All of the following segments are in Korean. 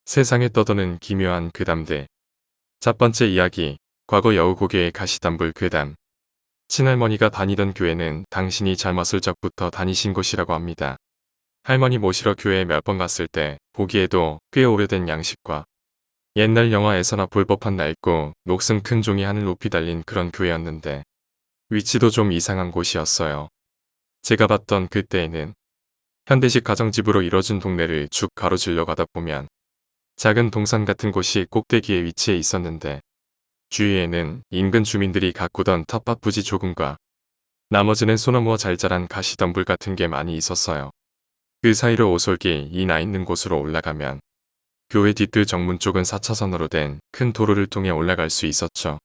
세상에 떠도는 기묘한 괴담들. 첫 번째 이야기, 과거 여우고개의 가시덤불 괴담. 친할머니가 다니던 교회는 당신이 젊었을 적부터 다니신 곳이라고 합니다. 할머니 모시러 교회에 몇 번 갔을 때 보기에도 꽤 오래된 양식과 옛날 영화에서나 볼 법한 낡고 녹슨 큰 종이 하늘 높이 달린 그런 교회였는데 위치도 좀 이상한 곳이었어요. 제가 봤던 그때에는 현대식 가정집으로 이뤄진 동네를 쭉 가로질러 가다 보면 작은 동산 같은 곳이 꼭대기에 위치해 있었는데 주위에는 인근 주민들이 가꾸던 텃밭 부지 조금과 나머지는 소나무와 잘 자란 가시덤불 같은 게 많이 있었어요. 그 사이로 오솔길이 나 있는 곳으로 올라가면 교회 뒤뜰 정문 쪽은 4차선으로 된 큰 도로를 통해 올라갈 수 있었죠.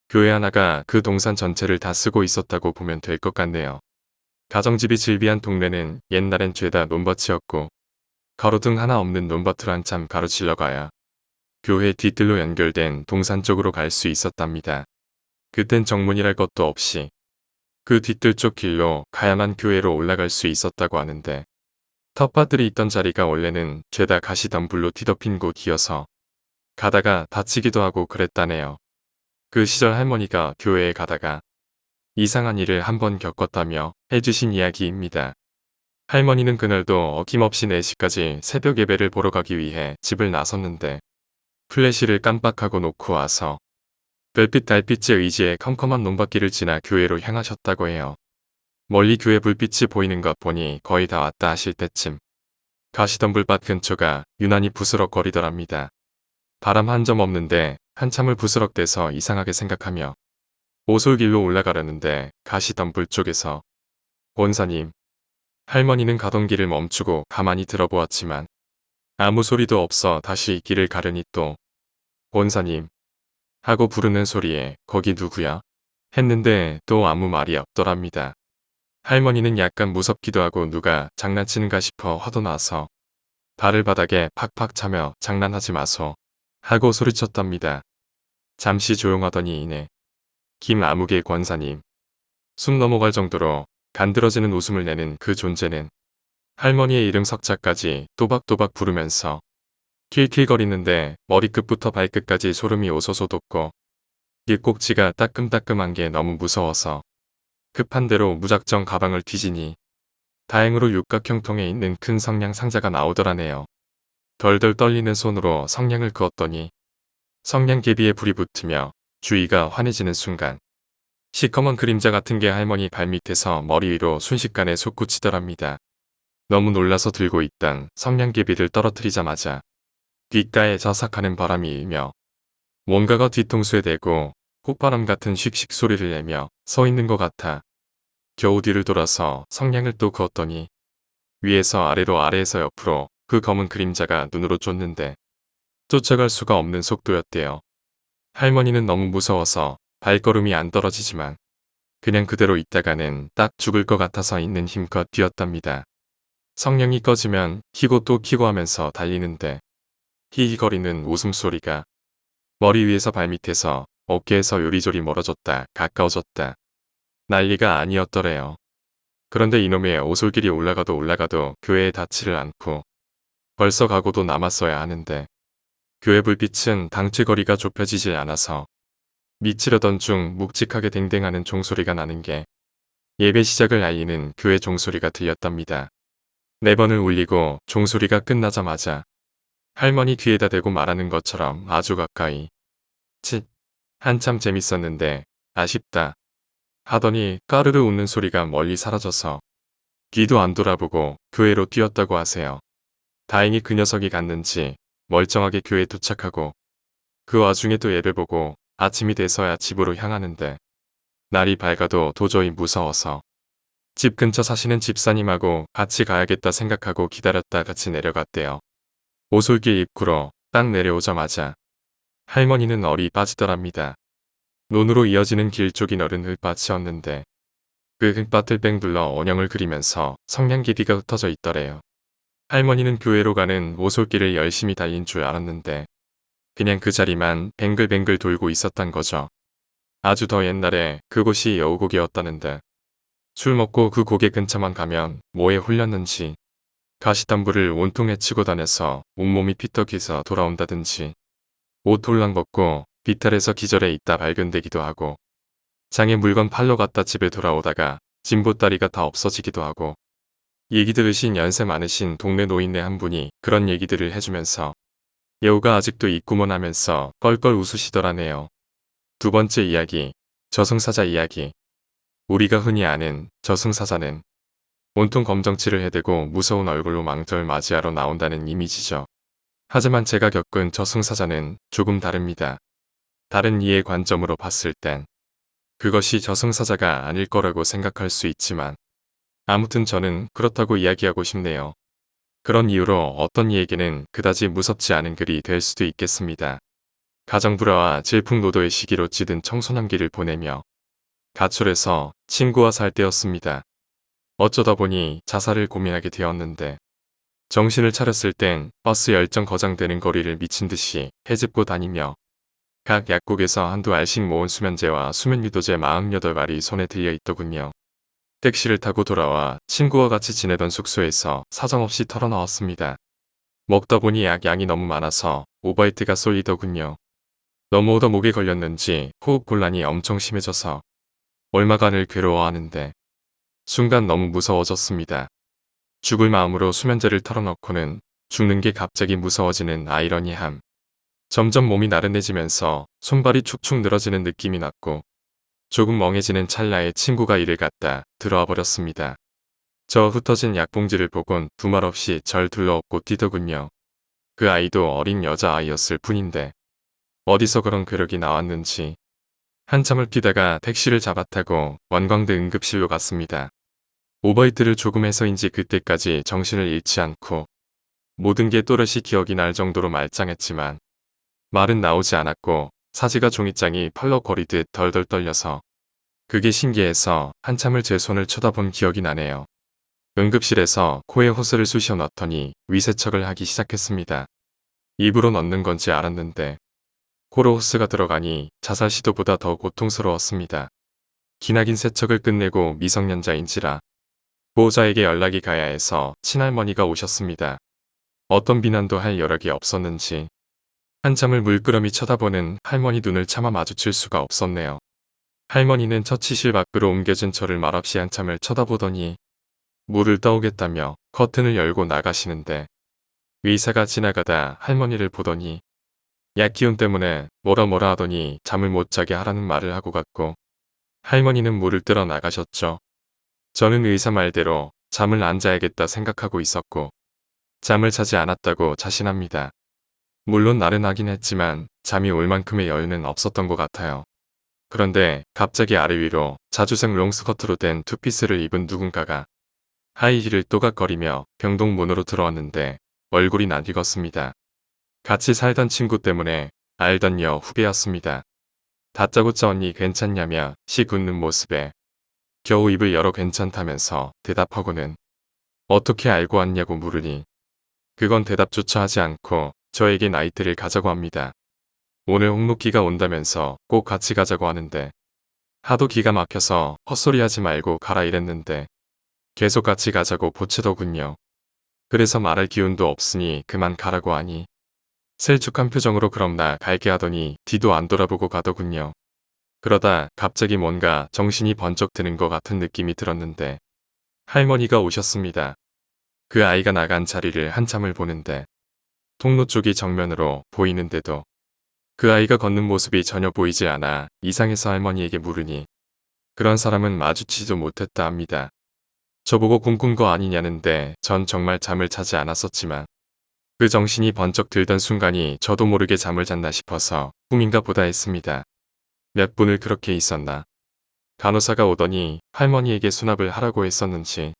교회 하나가 그 동산 전체를 다 쓰고 있었다고 보면 될 것 같네요. 가정집이 즐비한 동네는 옛날엔 죄다 논밭이었고 가로등 하나 없는 논밭으로 한참 가로질러 가야 교회 뒤뜰로 연결된 동산 쪽으로 갈 수 있었답니다. 그땐 정문이랄 것도 없이 그 뒤뜰 쪽 길로 가야만 교회로 올라갈 수 있었다고 하는데 텃밭들이 있던 자리가 원래는 죄다 가시덤불로 뒤덮인 곳이어서 가다가 다치기도 하고 그랬다네요. 그 시절 할머니가 교회에 가다가 이상한 일을 한번 겪었다며 해주신 이야기입니다. 할머니는 그날도 어김없이 4시까지 새벽 예배를 보러 가기 위해 집을 나섰는데 플래시를 깜빡하고 놓고 와서 별빛 달빛의 의지에 컴컴한 논밭길을 지나 교회로 향하셨다고 해요. 멀리 교회 불빛이 보이는 것 보니 거의 다 왔다 하실 때쯤 가시덤불밭 근처가 유난히 부스럭거리더랍니다. 바람 한 점 없는데 한참을 부스럭대서 이상하게 생각하며 오솔길로 올라가려는데 가시덤불 쪽에서 권사님, 할머니는 가던 길을 멈추고 가만히 들어보았지만 아무 소리도 없어 다시 길을 가려니 또 권사님 하고 부르는 소리에 거기 누구야? 했는데 또 아무 말이 없더랍니다. 할머니는 약간 무섭기도 하고 누가 장난치는가 싶어 화도 나서 발을 바닥에 팍팍 차며 장난하지 마소 하고 소리쳤답니다. 잠시 조용하더니 이내 김아무개 권사님 숨 넘어갈 정도로 간드러지는 웃음을 내는 그 존재는 할머니의 이름 석자까지 또박또박 부르면서 킬킬거리는데 머리끝부터 발끝까지 소름이 오소소 돋고 길꼭지가 따끔따끔한 게 너무 무서워서 급한 대로 무작정 가방을 뒤지니 다행으로 육각형 통에 있는 큰 성냥 상자가 나오더라네요. 덜덜 떨리는 손으로 성냥을 그었더니 성냥 개비에 불이 붙으며 주위가 환해지는 순간 시커먼 그림자 같은 게 할머니 발밑에서 머리 위로 순식간에 솟구치더랍니다. 너무 놀라서 들고 있던 성냥개비를 떨어뜨리자마자 귓가에 자삭하는 바람이 일며 뭔가가 뒤통수에 대고 콧바람 같은 씩씩 소리를 내며 서 있는 것 같아 겨우 뒤를 돌아서 성냥을 또 그었더니 위에서 아래로 아래에서 옆으로 그 검은 그림자가 눈으로 쫓는데 쫓아갈 수가 없는 속도였대요. 할머니는 너무 무서워서 발걸음이 안 떨어지지만 그냥 그대로 있다가는 딱 죽을 것 같아서 있는 힘껏 뛰었답니다. 성냥이 꺼지면 켜고 또 켜고 하면서 달리는데 히히거리는 웃음소리가 머리 위에서 발밑에서 어깨에서 요리조리 멀어졌다 가까워졌다. 난리가 아니었더래요. 그런데 이놈의 오솔길이 올라가도 교회에 닿지를 않고 벌써 가고도 남았어야 하는데 교회 불빛은 당최거리가 좁혀지질 않아서 미치려던 중 묵직하게 댕댕하는 종소리가 나는 게 예배 시작을 알리는 교회 종소리가 들렸답니다. 4번을 울리고 종소리가 끝나자마자 할머니 귀에다 대고 말하는 것처럼 아주 가까이 칫 한참 재밌었는데 아쉽다 하더니 까르르 웃는 소리가 멀리 사라져서 뒤도 안 돌아보고 교회로 뛰었다고 하세요. 다행히 그 녀석이 갔는지 멀쩡하게 교회에 도착하고 그 와중에 또 예배 보고 아침이 돼서야 집으로 향하는데 날이 밝아도 도저히 무서워서 집 근처 사시는 집사님하고 같이 가야겠다 생각하고 기다렸다 같이 내려갔대요. 오솔길 입구로 딱 내려오자마자 할머니는 얼이 빠지더랍니다. 논으로 이어지는 길 쪽이 넓은 흙밭이었는데 그 흙밭을 뺑 둘러 원형을 그리면서 성냥개비가 흩어져 있더래요. 할머니는 교회로 가는 오솔길을 열심히 달린 줄 알았는데 그냥 그 자리만 뱅글뱅글 돌고 있었단 거죠. 아주 더 옛날에 그곳이 여우고개였다는데 술 먹고 그 고개 근처만 가면 뭐에 홀렸는지 가시덤불을 온통 헤치고 다녀서 온몸이 피떡해서 돌아온다든지, 옷 홀랑 벗고 비탈에서 기절해 있다 발견되기도 하고, 장에 물건 팔러 갔다 집에 돌아오다가 진보다리가 다 없어지기도 하고, 얘기 들으신 연세 많으신 동네 노인네 한 분이 그런 얘기들을 해주면서 여우가 아직도 있구먼 하면서 껄껄 웃으시더라네요. 두 번째 이야기, 저승사자 이야기. 우리가 흔히 아는 저승사자는 온통 검정치를 해대고 무서운 얼굴로 망절 맞이하러 나온다는 이미지죠. 하지만 제가 겪은 저승사자는 조금 다릅니다. 다른 이해 관점으로 봤을 땐 그것이 저승사자가 아닐 거라고 생각할 수 있지만 아무튼 저는 그렇다고 이야기하고 싶네요. 그런 이유로 어떤 이에게는 그다지 무섭지 않은 글이 될 수도 있겠습니다. 가정불화와 질풍노도의 시기로 찌든 청소년기를 보내며 가출해서 친구와 살 때였습니다. 어쩌다 보니 자살을 고민하게 되었는데 정신을 차렸을 땐 버스 열정 거장되는 거리를 미친 듯이 헤집고 다니며 각 약국에서 한두 알씩 모은 수면제와 수면유도제 48알이 손에 들려 있더군요. 택시를 타고 돌아와 친구와 같이 지내던 숙소에서 사정없이 털어넣었습니다. 먹다 보니 약 양이 너무 많아서 오버히트가 쏠리더군요. 넘어오다 목에 걸렸는지 호흡 곤란이 엄청 심해져서 얼마간을 괴로워하는데 순간 너무 무서워졌습니다. 죽을 마음으로 수면제를 털어넣고는 죽는 게 갑자기 무서워지는 아이러니함. 점점 몸이 나른해지면서 손발이 축축 늘어지는 느낌이 났고 조금 멍해지는 찰나에 친구가 이를 갖다 들어와 버렸습니다. 저 흩어진 약봉지를 보곤 두말 없이 절 둘러엎고 뛰더군요. 그 아이도 어린 여자아이였을 뿐인데 어디서 그런 괴력이 나왔는지 한참을 뛰다가 택시를 잡아타고 원광대 응급실로 갔습니다. 오버히트를 조금 해서인지 그때까지 정신을 잃지 않고 모든 게 또렷이 기억이 날 정도로 말짱했지만 말은 나오지 않았고 사지가 종이장이 펄럭거리듯 덜덜 떨려서 그게 신기해서 한참을 제 손을 쳐다본 기억이 나네요. 응급실에서 코에 호스를 쑤셔 넣더니 위세척을 하기 시작했습니다. 입으로 넣는 건지 알았는데 코로 호스가 들어가니 자살 시도보다 더 고통스러웠습니다. 기나긴 세척을 끝내고 미성년자인지라 보호자에게 연락이 가야 해서 친할머니가 오셨습니다. 어떤 비난도 할 여력이 없었는지 한참을 물끄러미 쳐다보는 할머니 눈을 차마 마주칠 수가 없었네요. 할머니는 처치실 밖으로 옮겨진 저를 말없이 한참을 쳐다보더니 물을 떠오겠다며 커튼을 열고 나가시는데 의사가 지나가다 할머니를 보더니 약 기운 때문에 뭐라 하더니 잠을 못 자게 하라는 말을 하고 갔고 할머니는 물을 뜨러 나가셨죠. 저는 의사 말대로 잠을 안 자야겠다 생각하고 있었고 잠을 자지 않았다고 자신합니다. 물론 나른하긴 했지만 잠이 올 만큼의 여유는 없었던 것 같아요. 그런데 갑자기 아래 위로 자주색 롱스커트로 된 투피스를 입은 누군가가 하이힐을 또각거리며 병동 문으로 들어왔는데 얼굴이 낯익었습니다. 같이 살던 친구 때문에 알던 여 후배였습니다. 다짜고짜 언니 괜찮냐며 씩 웃는 모습에 겨우 입을 열어 괜찮다면서 대답하고는 어떻게 알고 왔냐고 물으니 그건 대답조차 하지 않고 저에게 나이트를 가자고 합니다. 오늘 홍록기가 온다면서 꼭 같이 가자고 하는데 하도 기가 막혀서 헛소리하지 말고 가라 이랬는데 계속 같이 가자고 보채더군요. 그래서 말할 기운도 없으니 그만 가라고 하니 셀쭉한 표정으로 그럼 나 갈게 하더니 뒤도 안 돌아보고 가더군요. 그러다 갑자기 뭔가 정신이 번쩍 드는 것 같은 느낌이 들었는데 할머니가 오셨습니다. 그 아이가 나간 자리를 한참을 보는데 통로 쪽이 정면으로 보이는데도 그 아이가 걷는 모습이 전혀 보이지 않아 이상해서 할머니에게 물으니 그런 사람은 마주치지도 못했다 합니다. 저보고 꿈꾼 거 아니냐는데 전 정말 잠을 자지 않았었지만 그 정신이 번쩍 들던 순간이 저도 모르게 잠을 잤나 싶어서 꿈인가 보다 했습니다. 몇 분을 그렇게 있었나. 간호사가 오더니 할머니에게 수납을 하라고 했었는지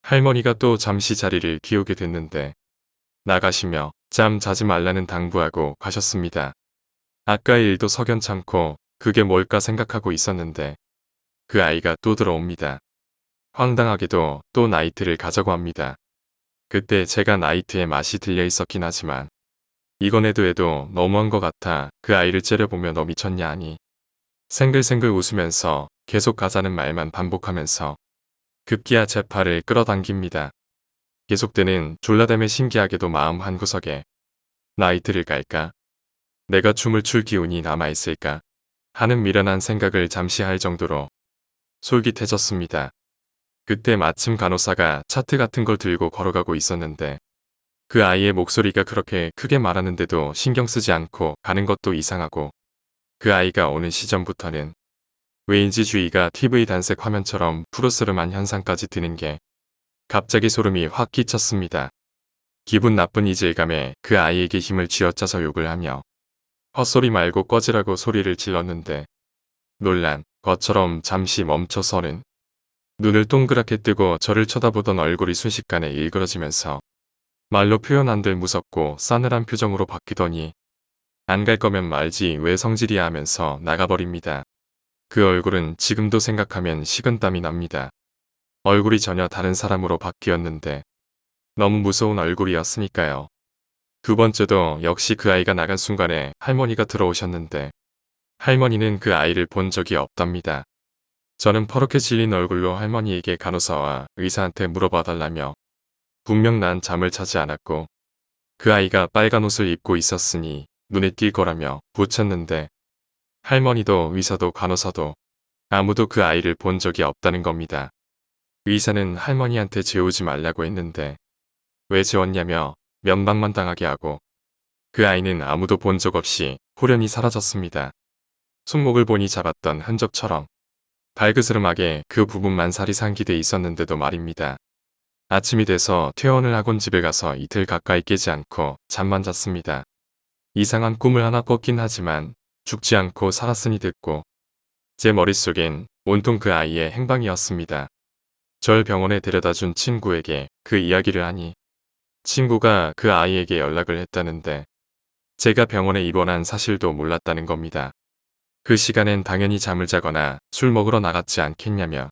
할머니가 또 잠시 자리를 비우게 됐는데 나가시며 잠 자지 말라는 당부하고 가셨습니다. 아까의 일도 석연찮고 그게 뭘까 생각하고 있었는데 그 아이가 또 들어옵니다. 황당하게도 또 나이트를 가자고 합니다. 그때 제가 나이트에 맛이 들려 있었긴 하지만 이건 해도 너무한 것 같아 그 아이를 째려보며 너 미쳤냐 하니 생글생글 웃으면서 계속 가자는 말만 반복하면서 급기야 제 팔을 끌어당깁니다. 계속되는 졸라댐에 신기하게도 마음 한구석에 나이트를 갈까? 내가 춤을 출 기운이 남아있을까? 하는 미련한 생각을 잠시 할 정도로 솔깃해졌습니다. 그때 마침 간호사가 차트 같은 걸 들고 걸어가고 있었는데 그 아이의 목소리가 그렇게 크게 말하는데도 신경 쓰지 않고 가는 것도 이상하고 그 아이가 오는 시점부터는 왜인지 주위가 TV 단색 화면처럼 푸르스름한 현상까지 드는 게 갑자기 소름이 확 끼쳤습니다. 기분 나쁜 이질감에 그 아이에게 힘을 쥐어짜서 욕을 하며 헛소리 말고 꺼지라고 소리를 질렀는데 놀란 것처럼 잠시 멈춰서는 눈을 동그랗게 뜨고 저를 쳐다보던 얼굴이 순식간에 일그러지면서 말로 표현 안 될 무섭고 싸늘한 표정으로 바뀌더니 안 갈 거면 말지 왜 성질이야 하면서 나가버립니다. 그 얼굴은 지금도 생각하면 식은땀이 납니다. 얼굴이 전혀 다른 사람으로 바뀌었는데 너무 무서운 얼굴이었으니까요. 두 번째도 역시 그 아이가 나간 순간에 할머니가 들어오셨는데 할머니는 그 아이를 본 적이 없답니다. 저는 퍼렇게 질린 얼굴로 할머니에게 간호사와 의사한테 물어봐 달라며 분명 난 잠을 자지 않았고 그 아이가 빨간 옷을 입고 있었으니 눈에 띌 거라며 붙였는데 할머니도 의사도 간호사도 아무도 그 아이를 본 적이 없다는 겁니다. 의사는 할머니한테 재우지 말라고 했는데 왜 재웠냐며 면박만 당하게 하고 그 아이는 아무도 본 적 없이 호련히 사라졌습니다. 손목을 보니 잡았던 흔적처럼 발그스름하게 그 부분만 살이 상기돼 있었는데도 말입니다. 아침이 돼서 퇴원을 하곤 집에 가서 이틀 가까이 깨지 않고 잠만 잤습니다. 이상한 꿈을 하나 꿨긴 하지만 죽지 않고 살았으니 됐고 제 머릿속엔 온통 그 아이의 행방이었습니다. 절 병원에 데려다준 친구에게 그 이야기를 하니 친구가 그 아이에게 연락을 했다는데 제가 병원에 입원한 사실도 몰랐다는 겁니다. 그 시간엔 당연히 잠을 자거나 술 먹으러 나갔지 않겠냐며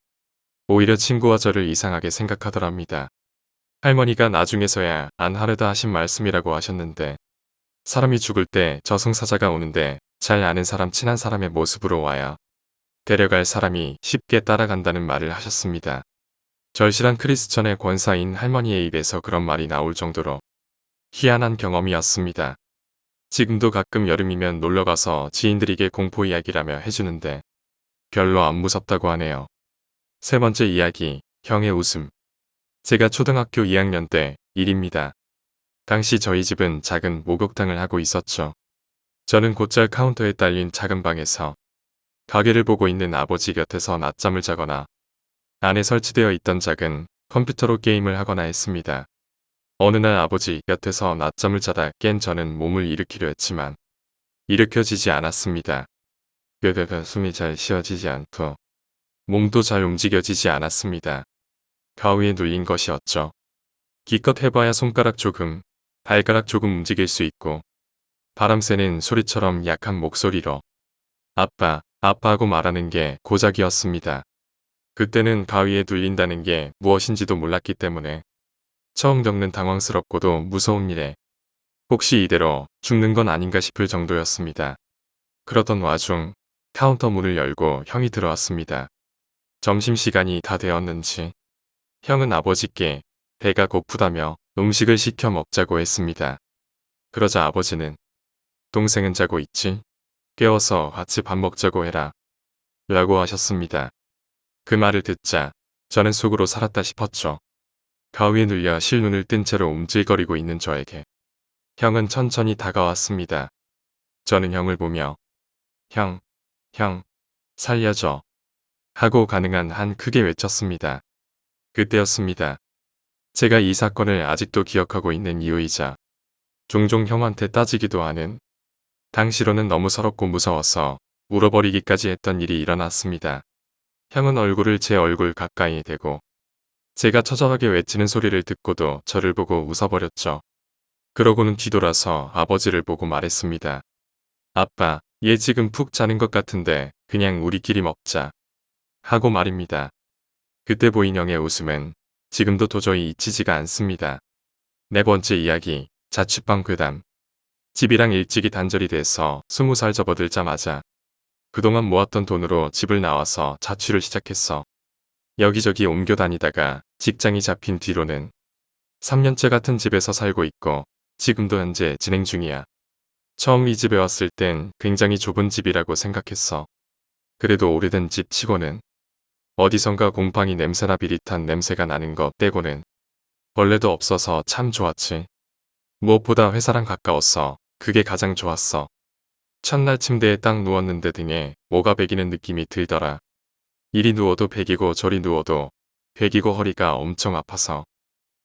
오히려 친구와 저를 이상하게 생각하더랍니다. 할머니가 나중에서야 안 하려다 하신 말씀이라고 하셨는데 사람이 죽을 때 저승사자가 오는데 잘 아는 사람 친한 사람의 모습으로 와야 데려갈 사람이 쉽게 따라간다는 말을 하셨습니다. 절실한 크리스천의 권사인 할머니의 입에서 그런 말이 나올 정도로 희한한 경험이었습니다. 지금도 가끔 여름이면 놀러가서 지인들에게 공포 이야기라며 해주는데 별로 안 무섭다고 하네요. 세 번째 이야기, 형의 웃음. 제가 초등학교 2학년 때 일입니다. 당시 저희 집은 작은 목욕탕을 하고 있었죠. 저는 곧잘 카운터에 딸린 작은 방에서 가게를 보고 있는 아버지 곁에서 낮잠을 자거나 안에 설치되어 있던 작은 컴퓨터로 게임을 하거나 했습니다. 어느 날 아버지 곁에서 낮잠을 자다 깬 저는 몸을 일으키려 했지만 일으켜지지 않았습니다. 뼈가 숨이 잘 쉬어지지 않고 몸도 잘 움직여지지 않았습니다. 가위에 눌린 것이었죠. 기껏 해봐야 손가락 조금, 발가락 조금 움직일 수 있고 바람 새는 소리처럼 약한 목소리로 아빠, 아빠하고 말하는 게 고작이었습니다. 그때는 가위에 눌린다는 게 무엇인지도 몰랐기 때문에 처음 겪는 당황스럽고도 무서운 일에 혹시 이대로 죽는 건 아닌가 싶을 정도였습니다. 그러던 와중 카운터 문을 열고 형이 들어왔습니다. 점심시간이 다 되었는지 형은 아버지께 배가 고프다며 음식을 시켜 먹자고 했습니다. 그러자 아버지는 동생은 자고 있지? 깨워서 같이 밥 먹자고 해라 라고 하셨습니다. 그 말을 듣자 저는 속으로 살았다 싶었죠. 가위에 눌려 실눈을 뜬 채로 움찔거리고 있는 저에게 형은 천천히 다가왔습니다. 저는 형을 보며 형, 살려줘 하고 가능한 한 크게 외쳤습니다. 그때였습니다. 제가 이 사건을 아직도 기억하고 있는 이유이자 종종 형한테 따지기도 하는 당시로는 너무 서럽고 무서워서 울어버리기까지 했던 일이 일어났습니다. 형은 얼굴을 제 얼굴 가까이 대고 제가 처절하게 외치는 소리를 듣고도 저를 보고 웃어버렸죠. 그러고는 뒤돌아서 아버지를 보고 말했습니다. 아빠, 얘 지금 푹 자는 것 같은데 그냥 우리끼리 먹자. 하고 말입니다. 그때 보인 형의 웃음은 지금도 도저히 잊히지가 않습니다. 네 번째 이야기, 자취방 괴담. 집이랑 일찍이 단절이 돼서 20살 접어들자마자 그동안 모았던 돈으로 집을 나와서 자취를 시작했어. 여기저기 옮겨 다니다가 직장이 잡힌 뒤로는 3년째 같은 집에서 살고 있고 지금도 현재 진행 중이야. 처음 이 집에 왔을 땐 굉장히 좁은 집이라고 생각했어. 그래도 오래된 집 치고는 어디선가 곰팡이 냄새나 비릿한 냄새가 나는 것 빼고는 벌레도 없어서 참 좋았지. 무엇보다 회사랑 가까웠어. 그게 가장 좋았어. 첫날 침대에 딱 누웠는데 등에 뭐가 베기는 느낌이 들더라. 이리 누워도 베기고 저리 누워도 베기고 허리가 엄청 아파서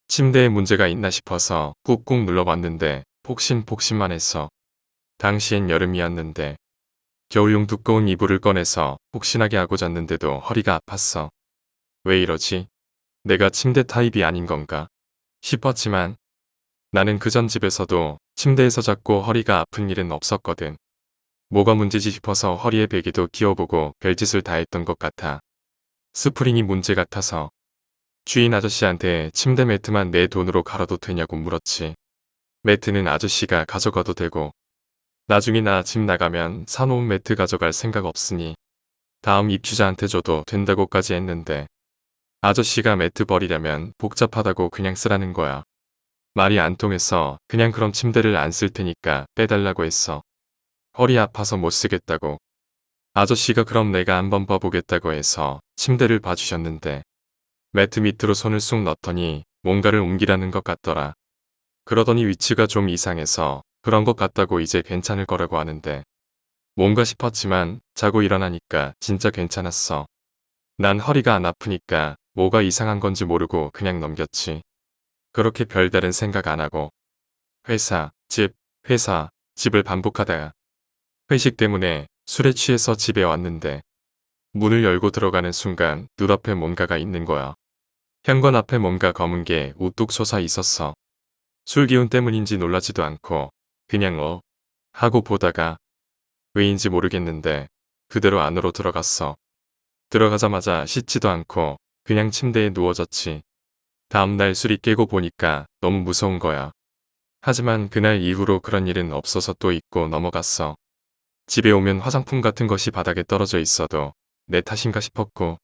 침대에 문제가 있나 싶어서 꾹꾹 눌러봤는데 폭신폭신만 했어. 당시엔 여름이었는데 겨울용 두꺼운 이불을 꺼내서 폭신하게 하고 잤는데도 허리가 아팠어. 왜 이러지? 내가 침대 타입이 아닌 건가? 싶었지만 나는 그전 집에서도 침대에서 잤고 허리가 아픈 일은 없었거든. 뭐가 문제지 싶어서 허리에 베개도 끼워보고 별짓을 다 했던 것 같아. 스프링이 문제 같아서 주인 아저씨한테 침대 매트만 내 돈으로 갈아도 되냐고 물었지. 매트는 아저씨가 가져가도 되고 나중에 나 집 나가면 사놓은 매트 가져갈 생각 없으니 다음 입주자한테 줘도 된다고까지 했는데 아저씨가 매트 버리려면 복잡하다고 그냥 쓰라는 거야. 말이 안 통해서 그냥 그럼 침대를 안 쓸 테니까 빼달라고 했어. 허리 아파서 못 쓰겠다고. 아저씨가 그럼 내가 한번 봐보겠다고 해서 침대를 봐주셨는데 매트 밑으로 손을 쑥 넣더니 뭔가를 옮기라는 것 같더라. 그러더니 위치가 좀 이상해서 그런 것 같다고 이제 괜찮을 거라고 하는데 뭔가 싶었지만 자고 일어나니까 진짜 괜찮았어. 난 허리가 안 아프니까 뭐가 이상한 건지 모르고 그냥 넘겼지. 그렇게 별다른 생각 안 하고 회사, 집, 회사, 집을 반복하다가 회식 때문에 술에 취해서 집에 왔는데 문을 열고 들어가는 순간 눈앞에 뭔가가 있는 거야. 현관 앞에 뭔가 검은 게 우뚝 솟아 있었어. 술 기운 때문인지 놀라지도 않고 그냥 하고 보다가 왜인지 모르겠는데 그대로 안으로 들어갔어. 들어가자마자 씻지도 않고 그냥 침대에 누워졌지. 다음날 술이 깨고 보니까 너무 무서운 거야. 하지만 그날 이후로 그런 일은 없어서 또 잊고 넘어갔어. 집에 오면 화장품 같은 것이 바닥에 떨어져 있어도 내 탓인가 싶었고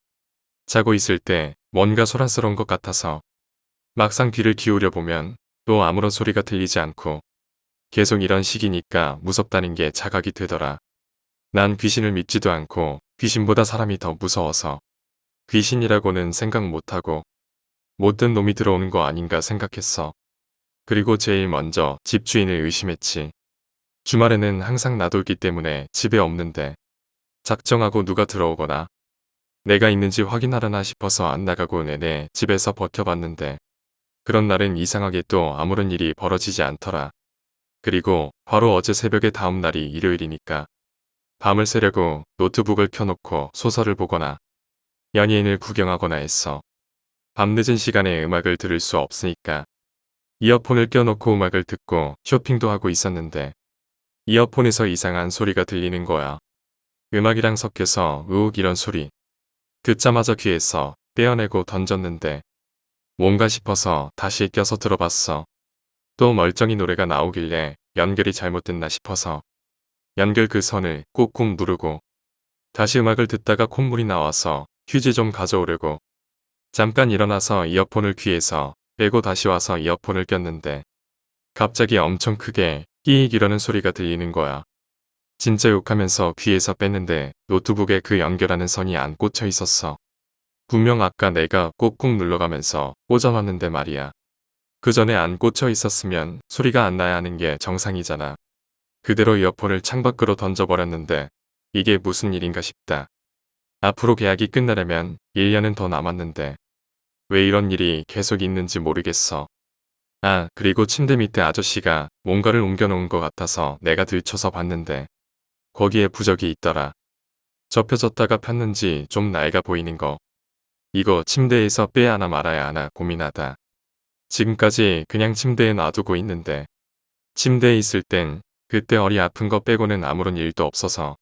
자고 있을 때 뭔가 소란스러운 것 같아서 막상 귀를 기울여 보면 또 아무런 소리가 들리지 않고 계속 이런 식이니까 무섭다는 게 자각이 되더라. 난 귀신을 믿지도 않고 귀신보다 사람이 더 무서워서 귀신이라고는 생각 못하고 못된 놈이 들어오는 거 아닌가 생각했어. 그리고 제일 먼저 집주인을 의심했지. 주말에는 항상 나돌기 때문에 집에 없는데 작정하고 누가 들어오거나 내가 있는지 확인하려나 싶어서 안 나가고 내내 집에서 버텨봤는데 그런 날은 이상하게 또 아무런 일이 벌어지지 않더라. 그리고 바로 어제 새벽에 다음 날이 일요일이니까 밤을 새려고 노트북을 켜놓고 소설을 보거나 연예인을 구경하거나 했어. 밤늦은 시간에 음악을 들을 수 없으니까 이어폰을 껴놓고 음악을 듣고 쇼핑도 하고 있었는데 이어폰에서 이상한 소리가 들리는 거야. 음악이랑 섞여서 으욱 이런 소리. 듣자마자 귀에서 떼어내고 던졌는데 뭔가 싶어서 다시 껴서 들어봤어. 또 멀쩡히 노래가 나오길래 연결이 잘못됐나 싶어서 연결 그 선을 꾹꾹 누르고 다시 음악을 듣다가 콧물이 나와서 휴지 좀 가져오려고 잠깐 일어나서 이어폰을 귀에서 빼고 다시 와서 이어폰을 꼈는데 갑자기 엄청 크게 끼익 이러는 소리가 들리는 거야. 진짜 욕하면서 귀에서 뺐는데 노트북에 그 연결하는 선이 안 꽂혀 있었어. 분명 아까 내가 꾹꾹 눌러가면서 꽂아놨는데 말이야. 그 전에 안 꽂혀 있었으면 소리가 안 나야 하는 게 정상이잖아. 그대로 이어폰을 창밖으로 던져버렸는데 이게 무슨 일인가 싶다. 앞으로 계약이 끝나려면 1년은 더 남았는데 왜 이런 일이 계속 있는지 모르겠어. 아, 그리고 침대 밑에 아저씨가 뭔가를 옮겨놓은 것 같아서 내가 들춰서 봤는데 거기에 부적이 있더라. 접혀졌다가 폈는지 좀 낡아 보이는 거. 이거 침대에서 빼야 하나 말아야 하나 고민하다. 지금까지 그냥 침대에 놔두고 있는데 침대에 있을 땐 그때 허리 아픈 거 빼고는 아무런 일도 없어서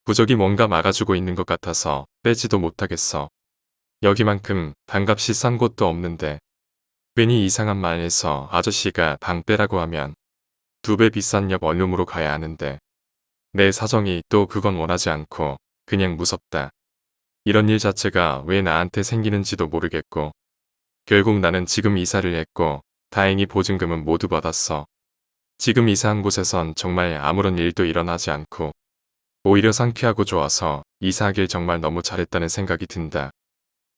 부적이 뭔가 막아주고 있는 것 같아서 빼지도 못하겠어. 여기만큼 반값이 싼 곳도 없는데 괜히 이상한 말 해서 아저씨가 방 빼라고 하면 2배 비싼 옆 원룸으로 가야 하는데 내 사정이 또 그건 원하지 않고 그냥 무섭다. 이런 일 자체가 왜 나한테 생기는지도 모르겠고 결국 나는 지금 이사를 했고 다행히 보증금은 모두 받았어. 지금 이사한 곳에선 정말 아무런 일도 일어나지 않고 오히려 상쾌하고 좋아서 이사하길 정말 너무 잘했다는 생각이 든다.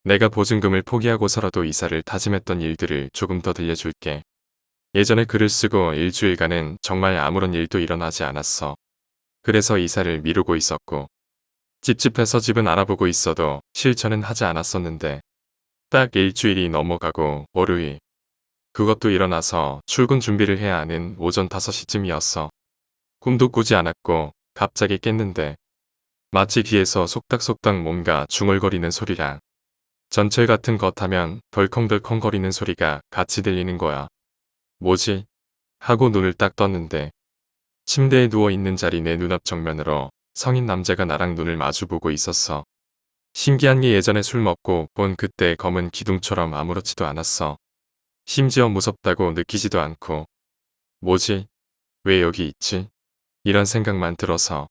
내가 보증금을 포기하고서라도 이사를 다짐했던 일들을 조금 더 들려줄게. 예전에 글을 쓰고 일주일간은 정말 아무런 일도 일어나지 않았어. 그래서 이사를 미루고 있었고 찝찝해서 집은 알아보고 있어도 실천은 하지 않았었는데 딱 일주일이 넘어가고 월요일 그것도 일어나서 출근 준비를 해야 하는 오전 5시쯤이었어. 꿈도 꾸지 않았고 갑자기 깼는데 마치 귀에서 속닥속닥 뭔가 중얼거리는 소리랑 전철 같은 것 하면 덜컹덜컹거리는 소리가 같이 들리는 거야. 뭐지? 하고 눈을 딱 떴는데 침대에 누워있는 자리 내 눈앞 정면으로 성인 남자가 나랑 눈을 마주보고 있었어. 신기한 게 예전에 술 먹고 본 그때 검은 기둥처럼 아무렇지도 않았어. 심지어 무섭다고 느끼지도 않고 뭐지? 왜 여기 있지? 이런 생각만 들어서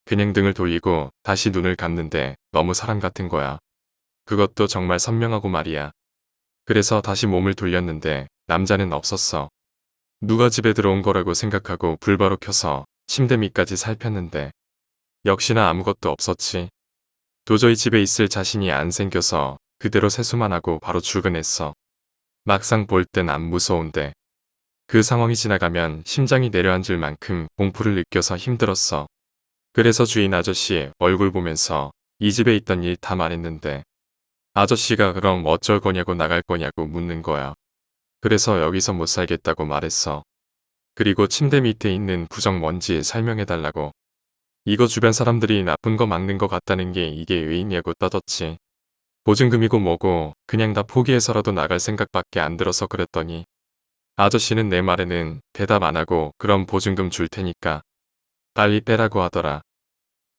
그냥 등을 돌리고 다시 눈을 감는데 너무 사람 같은 거야. 그것도 정말 선명하고 말이야. 그래서 다시 몸을 돌렸는데 남자는 없었어. 누가 집에 들어온 거라고 생각하고 불 바로 켜서 침대 밑까지 살폈는데 역시나 아무것도 없었지. 도저히 집에 있을 자신이 안 생겨서 그대로 세수만 하고 바로 출근했어. 막상 볼 땐 안 무서운데 그 상황이 지나가면 심장이 내려앉을 만큼 공포를 느껴서 힘들었어. 그래서 주인 아저씨 얼굴 보면서 이 집에 있던 일 다 말했는데 아저씨가 그럼 어쩔 거냐고 나갈 거냐고 묻는 거야. 그래서 여기서 못 살겠다고 말했어. 그리고 침대 밑에 있는 부적 뭔지 설명해달라고. 이거 주변 사람들이 나쁜 거 막는 거 같다는 게 이게 왜 있냐고 떠졌지. 보증금이고 뭐고 그냥 다 포기해서라도 나갈 생각밖에 안 들어서 그랬더니 아저씨는 내 말에는 대답 안 하고 그럼 보증금 줄 테니까 빨리 빼라고 하더라.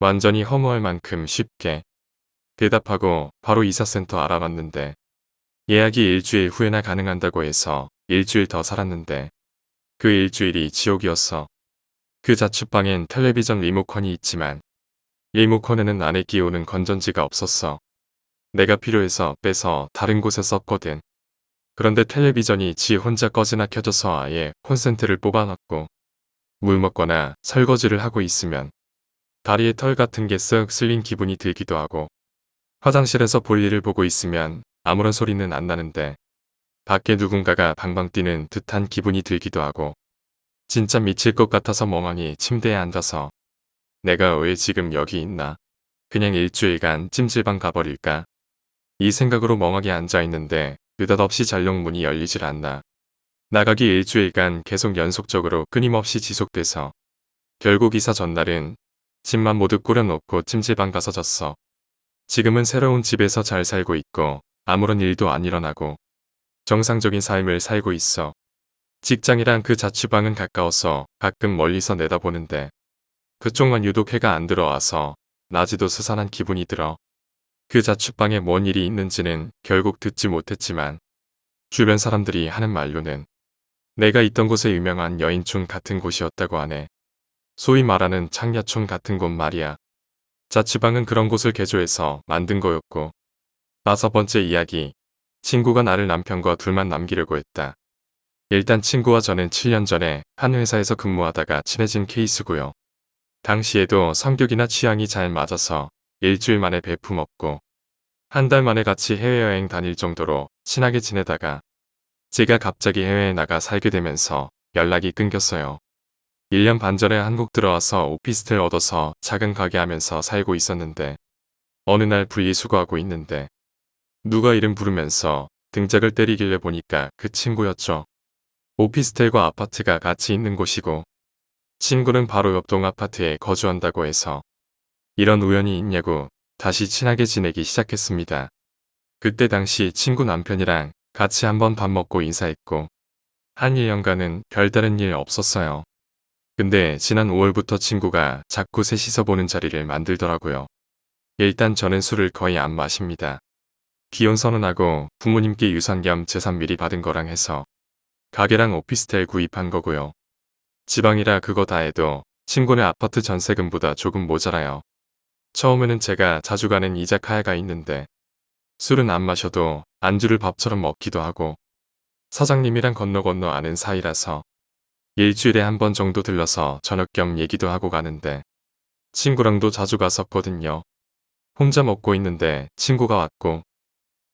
완전히 허무할 만큼 쉽게 대답하고 바로 이사센터 알아봤는데 예약이 일주일 후에나 가능한다고 해서 일주일 더 살았는데 그 일주일이 지옥이었어. 그 자취방엔 텔레비전 리모컨이 있지만 리모컨에는 안에 끼우는 건전지가 없었어. 내가 필요해서 빼서 다른 곳에 썼거든. 그런데 텔레비전이 지 혼자 꺼지나 켜져서 아예 콘센트를 뽑아놨고 물 먹거나 설거지를 하고 있으면 다리에 털 같은 게 쓱 쓸린 기분이 들기도 하고 화장실에서 볼일을 보고 있으면 아무런 소리는 안 나는데 밖에 누군가가 방방 뛰는 듯한 기분이 들기도 하고 진짜 미칠 것 같아서 멍하니 침대에 앉아서 내가 왜 지금 여기 있나? 그냥 일주일간 찜질방 가버릴까? 이 생각으로 멍하게 앉아있는데 느닷없이 잔록 문이 열리질 않나. 나가기 일주일간 계속 연속적으로 끊임없이 지속돼서 결국 이사 전날은 집만 모두 꾸려놓고 찜질방 가서 잤어. 지금은 새로운 집에서 잘 살고 있고 아무런 일도 안 일어나고 정상적인 삶을 살고 있어. 직장이랑 그 자취방은 가까워서 가끔 멀리서 내다보는데 그쪽만 유독 해가 안 들어와서 낮에도 스산한 기분이 들어. 그 자취방에 뭔 일이 있는지는 결국 듣지 못했지만 주변 사람들이 하는 말로는 내가 있던 곳에 유명한 여인촌 같은 곳이었다고 하네. 소위 말하는 창야촌 같은 곳 말이야. 자취방은 그런 곳을 개조해서 만든 거였고 5번째 이야기. 친구가 나를 남편과 둘만 남기려고 했다. 일단 친구와 저는 7년 전에 한 회사에서 근무하다가 친해진 케이스고요. 당시에도 성격이나 취향이 잘 맞아서 일주일 만에 베품 없고 한 달 만에 같이 해외여행 다닐 정도로 친하게 지내다가 제가 갑자기 해외에 나가 살게 되면서 연락이 끊겼어요. 1년 반 전에 한국 들어와서 오피스텔 얻어서 작은 가게 하면서 살고 있었는데 어느 날 분리수거하고 있는데 누가 이름 부르면서 등짝을 때리길래 보니까 그 친구였죠. 오피스텔과 아파트가 같이 있는 곳이고 친구는 바로 옆 동 아파트에 거주한다고 해서 이런 우연이 있냐고 다시 친하게 지내기 시작했습니다. 그때 당시 친구 남편이랑 같이 한번 밥 먹고 인사했고 한 1년간은 별다른 일 없었어요. 근데 지난 5월부터 친구가 자꾸 셋이서 보는 자리를 만들더라고요. 일단 저는 술을 거의 안 마십니다. 기혼 선언하고 부모님께 유산 겸 재산 미리 받은 거랑 해서 가게랑 오피스텔 구입한 거고요. 지방이라 그거 다 해도 친구네 아파트 전세금보다 조금 모자라요. 처음에는 제가 자주 가는 이자카야가 있는데 술은 안 마셔도 안주를 밥처럼 먹기도 하고 사장님이랑 건너 아는 사이라서 일주일에 한 번 정도 들러서 저녁 겸 얘기도 하고 가는데 친구랑도 자주 갔었거든요. 혼자 먹고 있는데 친구가 왔고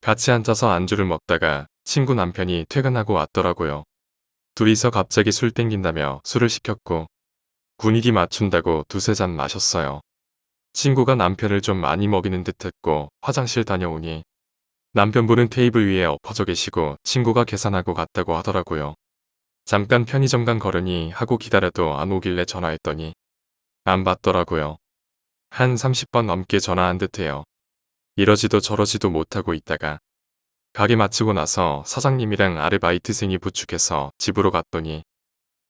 같이 앉아서 안주를 먹다가 친구 남편이 퇴근하고 왔더라고요. 둘이서 갑자기 술 땡긴다며 술을 시켰고 분위기 맞춘다고 두세 잔 마셨어요. 친구가 남편을 좀 많이 먹이는 듯 했고 화장실 다녀오니 남편분은 테이블 위에 엎어져 계시고 친구가 계산하고 갔다고 하더라고요. 잠깐 편의점 간 거르니 하고 기다려도 안 오길래 전화했더니 안 받더라고요. 한 30번 넘게 전화한 듯해요. 이러지도 저러지도 못하고 있다가 가게 마치고 나서 사장님이랑 아르바이트생이 부축해서 집으로 갔더니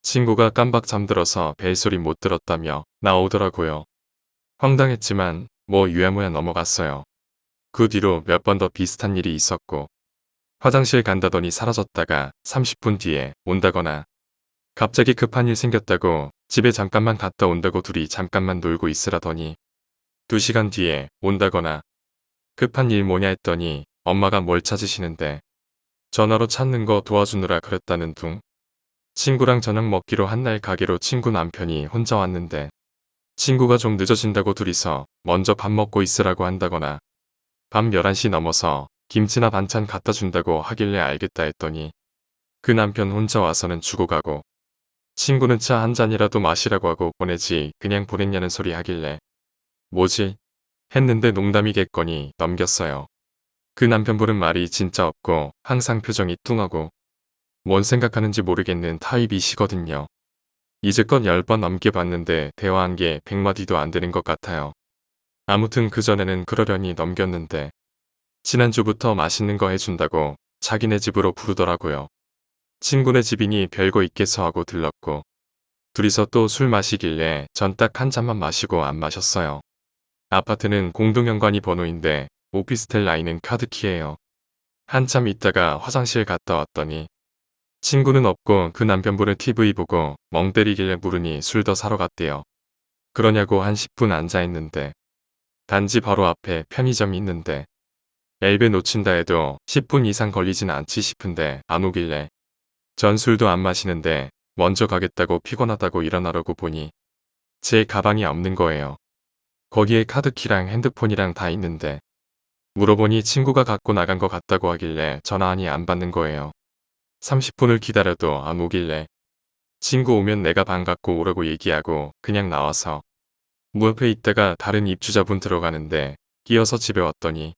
친구가 깜박 잠들어서 벨소리 못 들었다며 나오더라고요. 황당했지만 뭐 유야무야 넘어갔어요. 그 뒤로 몇 번 더 비슷한 일이 있었고 화장실 간다더니 사라졌다가 30분 뒤에 온다거나 갑자기 급한 일 생겼다고 집에 잠깐만 갔다 온다고 둘이 잠깐만 놀고 있으라더니 2시간 뒤에 온다거나 급한 일 뭐냐 했더니 엄마가 뭘 찾으시는데 전화로 찾는 거 도와주느라 그랬다는 둥. 친구랑 저녁 먹기로 한 날 가게로 친구 남편이 혼자 왔는데 친구가 좀 늦어진다고 둘이서 먼저 밥 먹고 있으라고 한다거나 밤 11시 넘어서 김치나 반찬 갖다 준다고 하길래 알겠다 했더니 그 남편 혼자 와서는 주고 가고 친구는 차 한 잔이라도 마시라고 하고 보내지 그냥 보냈냐는 소리 하길래 뭐지? 했는데 농담이겠거니 넘겼어요. 그 남편분은 말이 진짜 없고 항상 표정이 뚱하고 뭔 생각하는지 모르겠는 타입이시거든요. 이제껏 10번 넘게 봤는데 대화한 게 100마디도 안 되는 것 같아요. 아무튼 그전에는 그러려니 넘겼는데 지난주부터 맛있는 거 해준다고 자기네 집으로 부르더라고요. 친구네 집이니 별거 있겠어 하고 들렀고 둘이서 또 술 마시길래 전 딱 한 잔만 마시고 안 마셨어요. 아파트는 공동연관이 번호인데 오피스텔 라인은 카드키예요. 한참 있다가 화장실 갔다 왔더니 친구는 없고 그 남편분을 TV 보고 멍 때리길래 물으니 술 더 사러 갔대요. 그러냐고 한 10분 앉아있는데 단지 바로 앞에 편의점이 있는데 엘베 놓친다 해도 10분 이상 걸리진 않지 싶은데 안 오길래 전 술도 안 마시는데 먼저 가겠다고 피곤하다고 일어나려고 보니 제 가방이 없는 거예요. 거기에 카드키랑 핸드폰이랑 다 있는데 물어보니 친구가 갖고 나간 것 같다고 하길래 전화하니 안 받는 거예요. 30분을 기다려도 안 오길래 친구 오면 내가 방 갖고 오라고 얘기하고 그냥 나와서 무 옆에 있다가 다른 입주자분 들어가는데 끼어서 집에 왔더니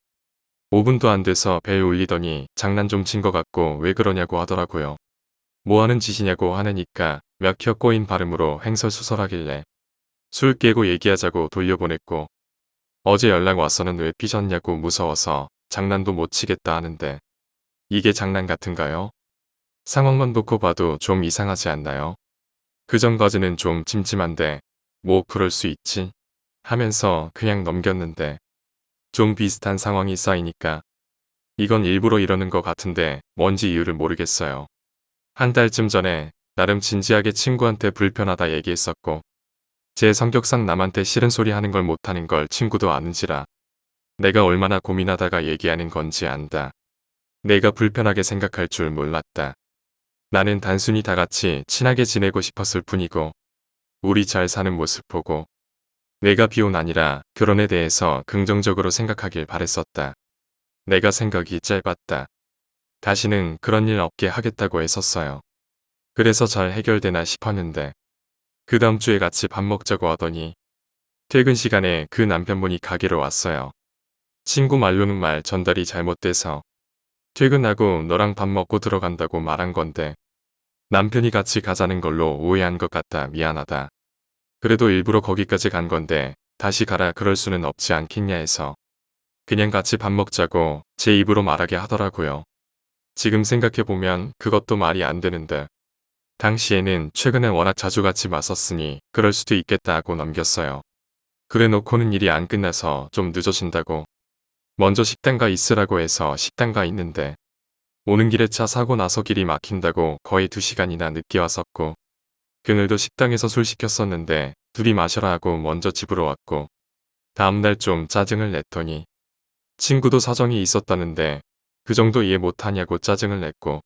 5분도 안 돼서 벨 울리더니 장난 좀 친 것 같고 왜 그러냐고 하더라고요. 뭐 하는 짓이냐고 하느니까 몇혀 꼬인 발음으로 횡설수설하길래 술 깨고 얘기하자고 돌려보냈고 어제 연락 와서는 왜 삐졌냐고 무서워서 장난도 못 치겠다 하는데 이게 장난 같은가요? 상황만 놓고 봐도 좀 이상하지 않나요? 그전까지는 좀 찜찜한데 뭐 그럴 수 있지 하면서 그냥 넘겼는데 좀 비슷한 상황이 쌓이니까 이건 일부러 이러는 것 같은데 뭔지 이유를 모르겠어요. 한 달쯤 전에 나름 진지하게 친구한테 불편하다 얘기했었고 제 성격상 남한테 싫은 소리 하는 걸 못하는 걸 친구도 아는지라 내가 얼마나 고민하다가 얘기하는 건지 안다. 내가 불편하게 생각할 줄 몰랐다. 나는 단순히 다 같이 친하게 지내고 싶었을 뿐이고 우리 잘 사는 모습 보고 내가 비혼 아니라 결혼에 대해서 긍정적으로 생각하길 바랬었다. 내가 생각이 짧았다. 다시는 그런 일 없게 하겠다고 했었어요. 그래서 잘 해결되나 싶었는데 그 다음 주에 같이 밥 먹자고 하더니 퇴근 시간에 그 남편분이 가게로 왔어요. 친구 말로는 말 전달이 잘못돼서 퇴근하고 너랑 밥 먹고 들어간다고 말한 건데 남편이 같이 가자는 걸로 오해한 것 같다 미안하다. 그래도 일부러 거기까지 간 건데 다시 가라 그럴 수는 없지 않겠냐 해서 그냥 같이 밥 먹자고 제 입으로 말하게 하더라고요. 지금 생각해보면 그것도 말이 안 되는데 당시에는 최근에 워낙 자주 같이 마셨으니 그럴 수도 있겠다 하고 넘겼어요. 그래 놓고는 일이 안 끝나서 좀 늦어진다고 먼저 식당 가 있으라고 해서 식당 가 있는데 오는 길에 차 사고 나서 길이 막힌다고 거의 2시간이나 늦게 왔었고 그늘도 식당에서 술 시켰었는데 둘이 마셔라 하고 먼저 집으로 왔고 다음날 좀 짜증을 냈더니 친구도 사정이 있었다는데 그 정도 이해 못하냐고 짜증을 냈고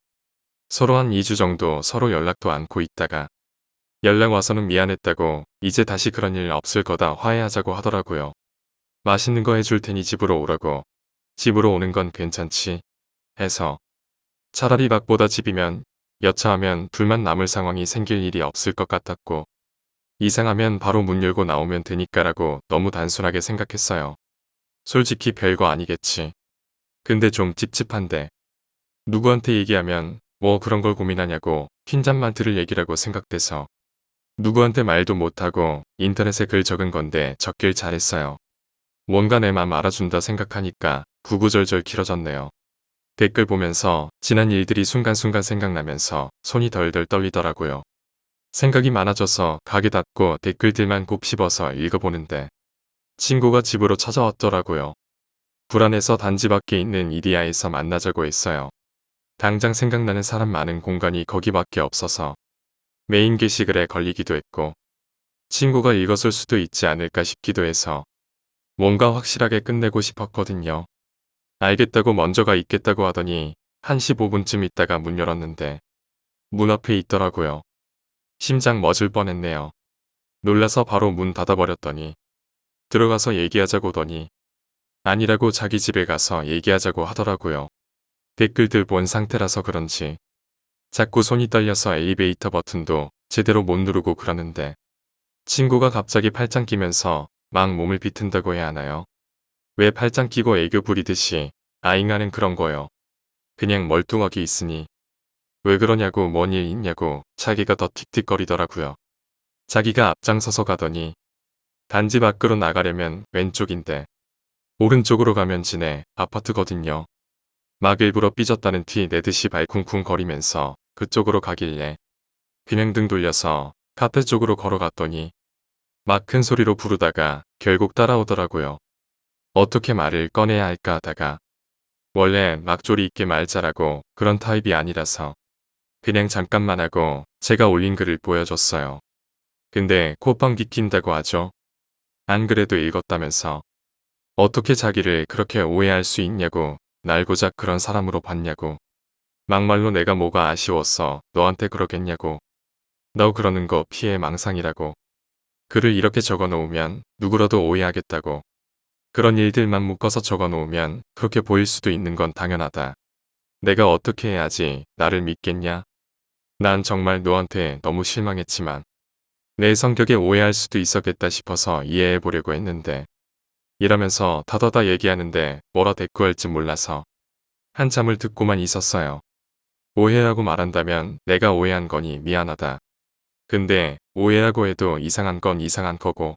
서로 한 2주 정도 서로 연락도 않고 있다가 연락 와서는 미안했다고 이제 다시 그런 일 없을 거다 화해하자고 하더라고요. 맛있는 거 해줄 테니 집으로 오라고. 집으로 오는 건 괜찮지? 해서 차라리 밖보다 집이면 여차하면 불만 남을 상황이 생길 일이 없을 것 같았고 이상하면 바로 문 열고 나오면 되니까라고 너무 단순하게 생각했어요. 솔직히 별거 아니겠지. 근데 좀 찝찝한데 누구한테 얘기하면 뭐 그런 걸 고민하냐고 흰잔만 들을 얘기라고 생각돼서 누구한테 말도 못하고 인터넷에 글 적은 건데 적길 잘했어요. 뭔가 내 맘 알아준다 생각하니까 구구절절 길어졌네요. 댓글 보면서 지난 일들이 순간순간 생각나면서 손이 덜덜 떨리더라고요. 생각이 많아져서 가게 닫고 댓글들만 곱씹어서 읽어보는데 친구가 집으로 찾아왔더라고요. 불안해서 단지 밖에 있는 이디야에서 만나자고 했어요. 당장 생각나는 사람 많은 공간이 거기밖에 없어서 메인 게시글에 걸리기도 했고 친구가 읽었을 수도 있지 않을까 싶기도 해서 뭔가 확실하게 끝내고 싶었거든요. 알겠다고 먼저 가 있겠다고 하더니 1시 5분쯤 있다가 문 열었는데 문 앞에 있더라고요. 심장 멎을 뻔했네요. 놀라서 바로 문 닫아버렸더니 들어가서 얘기하자고더니 아니라고 자기 집에 가서 얘기하자고 하더라고요. 댓글들 본 상태라서 그런지 자꾸 손이 떨려서 엘리베이터 버튼도 제대로 못 누르고 그러는데 친구가 갑자기 팔짱 끼면서 막 몸을 비튼다고 해야 하나요? 왜 팔짱 끼고 애교 부리듯이 아잉하는 그런 거요. 그냥 멀뚱하게 있으니 왜 그러냐고 뭔 일 있냐고 자기가 더 틱틱거리더라고요. 자기가 앞장서서 가더니 단지 밖으로 나가려면 왼쪽인데 오른쪽으로 가면 지네 아파트거든요. 막 일부러 삐졌다는 티 내듯이 발쿵쿵 거리면서 그쪽으로 가길래 그냥 등 돌려서 카페 쪽으로 걸어갔더니 막 큰 소리로 부르다가 결국 따라오더라고요. 어떻게 말을 꺼내야 할까 하다가 원래 막조리 있게 말 잘하고 그런 타입이 아니라서 그냥 잠깐만 하고 제가 올린 글을 보여줬어요. 근데 콧방귀 낀다고 하죠. 안 그래도 읽었다면서 어떻게 자기를 그렇게 오해할 수 있냐고 날 고작 그런 사람으로 봤냐고 막말로 내가 뭐가 아쉬웠어 너한테 그러겠냐고 너 그러는 거 피해 망상이라고 글을 이렇게 적어놓으면 누구라도 오해하겠다고 그런 일들만 묶어서 적어놓으면 그렇게 보일 수도 있는 건 당연하다. 내가 어떻게 해야지 나를 믿겠냐? 난 정말 너한테 너무 실망했지만 내 성격에 오해할 수도 있었겠다 싶어서 이해해 보려고 했는데 이러면서 다다다 얘기하는데 뭐라 대꾸할지 몰라서 한참을 듣고만 있었어요. 오해라고 말한다면 내가 오해한 거니 미안하다. 근데 오해라고 해도 이상한 건 이상한 거고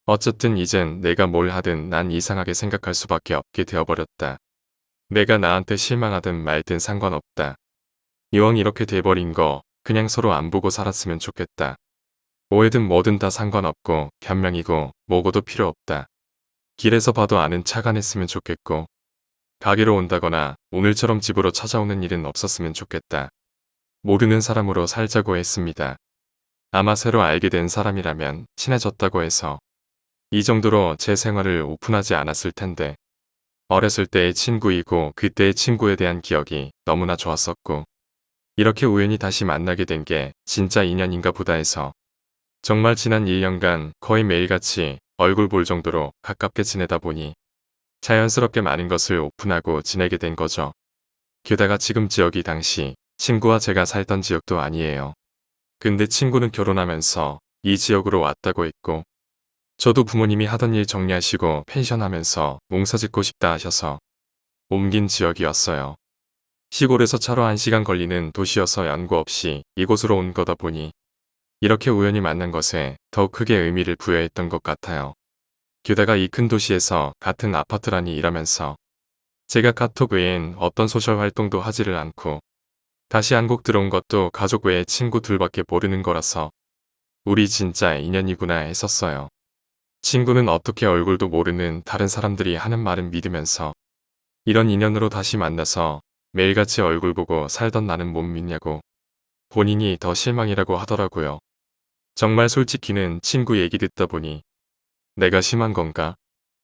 어쨌든 이젠 내가 뭘 하든 난 이상하게 생각할 수밖에 없게 되어버렸다. 내가 나한테 실망하든 말든 상관없다. 이왕 이렇게 돼버린 거 그냥 서로 안 보고 살았으면 좋겠다. 오해든 뭐든 다 상관없고 변명이고 뭐고도 필요 없다. 길에서 봐도 아는 척 안 했으면 좋겠고 가게로 온다거나 오늘처럼 집으로 찾아오는 일은 없었으면 좋겠다. 모르는 사람으로 살자고 했습니다. 아마 새로 알게 된 사람이라면 친해졌다고 해서 이 정도로 제 생활을 오픈하지 않았을 텐데 어렸을 때의 친구이고 그때의 친구에 대한 기억이 너무나 좋았었고 이렇게 우연히 다시 만나게 된 게 진짜 인연인가 보다 해서 정말 지난 1년간 거의 매일같이 얼굴 볼 정도로 가깝게 지내다 보니 자연스럽게 많은 것을 오픈하고 지내게 된 거죠. 게다가 지금 지역이 당시 친구와 제가 살던 지역도 아니에요. 근데 친구는 결혼하면서 이 지역으로 왔다고 했고 저도 부모님이 하던 일 정리하시고 펜션하면서 농사 짓고 싶다 하셔서 옮긴 지역이었어요. 시골에서 차로 1시간 걸리는 도시여서 연고 없이 이곳으로 온 거다 보니 이렇게 우연히 만난 것에 더 크게 의미를 부여했던 것 같아요. 게다가 이 큰 도시에서 같은 아파트라니 이러면서 제가 카톡 외엔 어떤 소셜 활동도 하지를 않고 다시 한국 들어온 것도 가족 외에 친구 둘밖에 모르는 거라서 우리 진짜 인연이구나 했었어요. 친구는 어떻게 얼굴도 모르는 다른 사람들이 하는 말은 믿으면서 이런 인연으로 다시 만나서 매일같이 얼굴 보고 살던 나는 못 믿냐고 본인이 더 실망이라고 하더라고요. 정말 솔직히는 친구 얘기 듣다 보니 내가 심한 건가?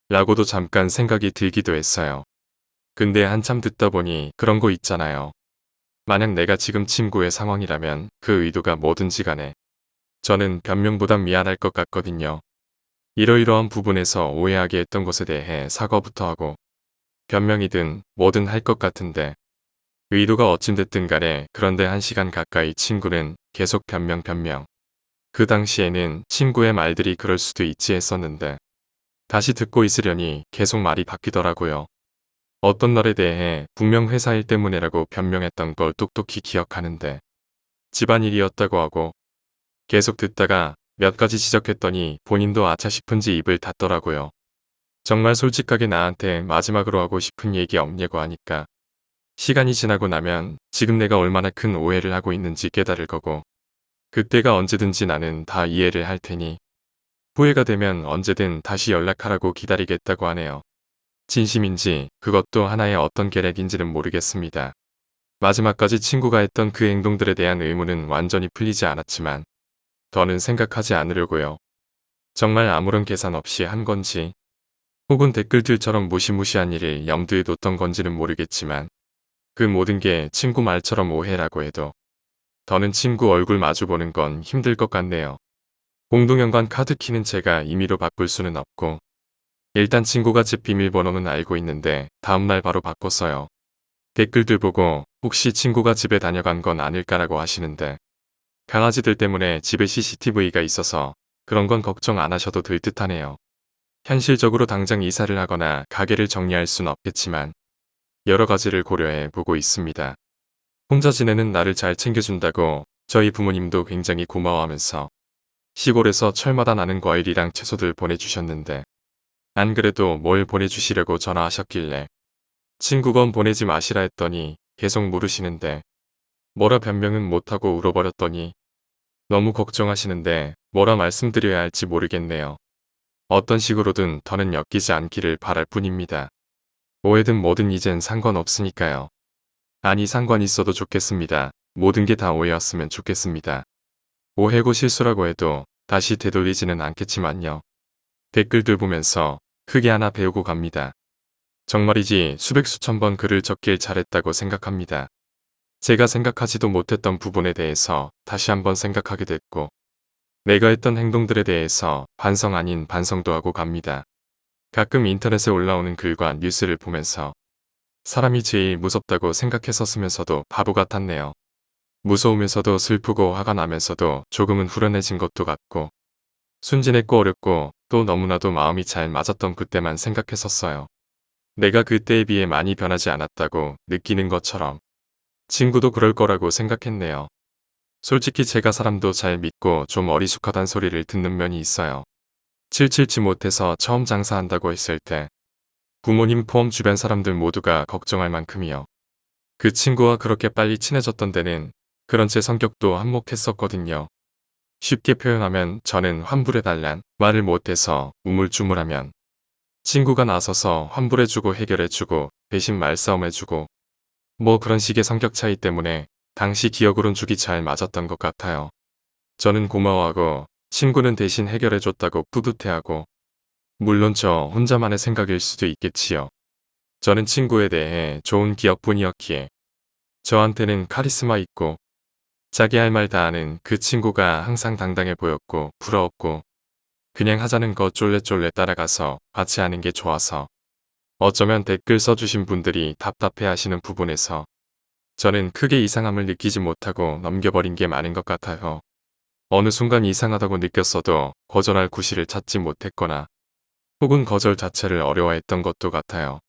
라고도 잠깐 생각이 들기도 했어요. 근데 한참 듣다 보니 그런 거 있잖아요. 만약 내가 지금 친구의 상황이라면 그 의도가 뭐든지 간에 저는 변명보단 미안할 것 같거든요. 이러이러한 부분에서 오해하게 했던 것에 대해 사과부터 하고 변명이든 뭐든 할 것 같은데 의도가 어찌됐든 간에 그런데 1시간 가까이 친구는 계속 변명. 그 당시에는 친구의 말들이 그럴 수도 있지 했었는데 다시 듣고 있으려니 계속 말이 바뀌더라고요. 어떤 날에 대해 분명 회사 일 때문이라고 변명했던 걸 똑똑히 기억하는데 집안일이었다고 하고 계속 듣다가 몇 가지 지적했더니 본인도 아차 싶은지 입을 닫더라고요. 정말 솔직하게 나한테 마지막으로 하고 싶은 얘기 없냐고 하니까 시간이 지나고 나면 지금 내가 얼마나 큰 오해를 하고 있는지 깨달을 거고 그때가 언제든지 나는 다 이해를 할 테니 후회가 되면 언제든 다시 연락하라고 기다리겠다고 하네요. 진심인지 그것도 하나의 어떤 계략인지는 모르겠습니다. 마지막까지 친구가 했던 그 행동들에 대한 의문은 완전히 풀리지 않았지만 더는 생각하지 않으려고요. 정말 아무런 계산 없이 한 건지 혹은 댓글들처럼 무시무시한 일을 염두에 뒀던 건지는 모르겠지만 그 모든 게 친구 말처럼 오해라고 해도 더는 친구 얼굴 마주보는 건 힘들 것 같네요. 공동연관 카드키는 제가 임의로 바꿀 수는 없고 일단 친구가 집 비밀번호는 알고 있는데 다음날 바로 바꿨어요. 댓글들 보고 혹시 친구가 집에 다녀간 건 아닐까라고 하시는데 강아지들 때문에 집에 CCTV가 있어서 그런 건 걱정 안 하셔도 될 듯하네요. 현실적으로 당장 이사를 하거나 가게를 정리할 순 없겠지만 여러 가지를 고려해 보고 있습니다. 혼자 지내는 나를 잘 챙겨준다고 저희 부모님도 굉장히 고마워하면서 시골에서 철마다 나는 과일이랑 채소들 보내주셨는데 안 그래도 뭘 보내주시려고 전화하셨길래 친구 건 보내지 마시라 했더니 계속 물으시는데 뭐라 변명은 못하고 울어버렸더니 너무 걱정하시는데 뭐라 말씀드려야 할지 모르겠네요. 어떤 식으로든 더는 엮이지 않기를 바랄 뿐입니다. 오해든 뭐든 이젠 상관없으니까요. 아니 상관 있어도 좋겠습니다. 모든 게 다 오해였으면 좋겠습니다. 오해고 실수라고 해도 다시 되돌리지는 않겠지만요. 댓글들 보면서 크게 하나 배우고 갑니다. 정말이지 수백 수천 번 글을 적길 잘했다고 생각합니다. 제가 생각하지도 못했던 부분에 대해서 다시 한번 생각하게 됐고 내가 했던 행동들에 대해서 반성 아닌 반성도 하고 갑니다. 가끔 인터넷에 올라오는 글과 뉴스를 보면서 사람이 제일 무섭다고 생각했었으면서도 바보 같았네요. 무서우면서도 슬프고 화가 나면서도 조금은 후련해진 것도 같고 순진했고 어렵고 또 너무나도 마음이 잘 맞았던 그때만 생각했었어요. 내가 그때에 비해 많이 변하지 않았다고 느끼는 것처럼 친구도 그럴 거라고 생각했네요. 솔직히 제가 사람도 잘 믿고 좀 어리숙하단 소리를 듣는 면이 있어요. 칠칠치 못해서 처음 장사한다고 했을 때 부모님 포함 주변 사람들 모두가 걱정할 만큼이요. 그 친구와 그렇게 빨리 친해졌던 데는 그런 제 성격도 한몫했었거든요. 쉽게 표현하면 저는 환불해달란 말을 못해서 우물쭈물하면 친구가 나서서 환불해주고 해결해주고 대신 말싸움해주고 뭐 그런 식의 성격 차이 때문에 당시 기억으론 죽이 잘 맞았던 것 같아요. 저는 고마워하고 친구는 대신 해결해줬다고 뿌듯해하고 물론 저 혼자만의 생각일 수도 있겠지요. 저는 친구에 대해 좋은 기억뿐이었기에 저한테는 카리스마 있고 자기 할 말 다 하는 그 친구가 항상 당당해 보였고 부러웠고 그냥 하자는 거 쫄래쫄래 따라가서 같이 하는 게 좋아서 어쩌면 댓글 써주신 분들이 답답해 하시는 부분에서 저는 크게 이상함을 느끼지 못하고 넘겨버린 게 많은 것 같아요. 어느 순간 이상하다고 느꼈어도 거절할 구실을 찾지 못했거나 혹은 거절 자체를 어려워했던 것도 같아요.